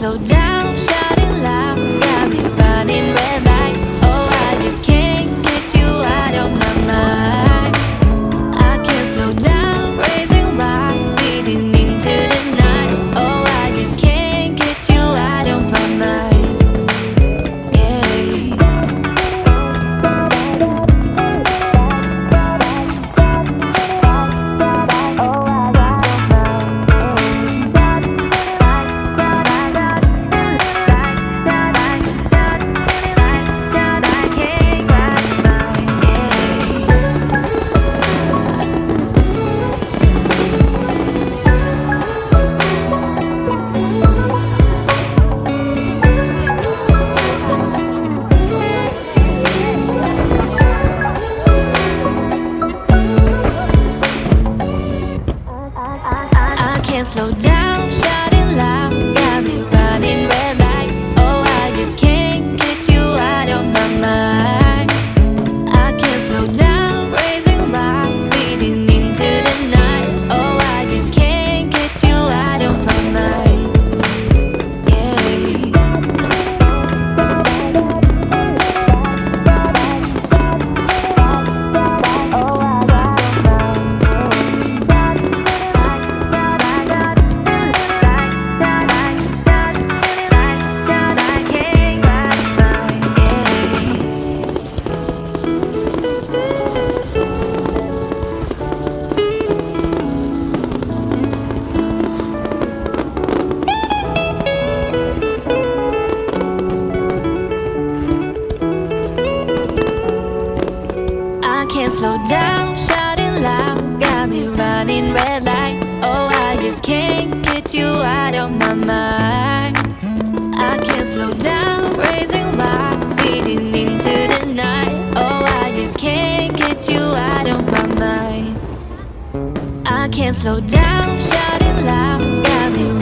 slow down, shouting loud, got me running red lights. Oh, I just can't get you out of my mind. I can't slow down, racing wild, speeding into the night. Oh, I just can't get you out of my mind. Yeah. I can't slow down, shouting loud, got me running red lights. Oh, I just can't get you out of my mind. I can't slow down, racing wild, speeding into the night. Oh, I just can't get you out of my mind. Yeah. I can't slow down, shouting loud, got me running red lights. Oh, I just can't get you out of my mind. I can't slow down, racing wild, speeding into the night. Oh, I just can't get you out of my mind. I can't slow down, shouting loud, got me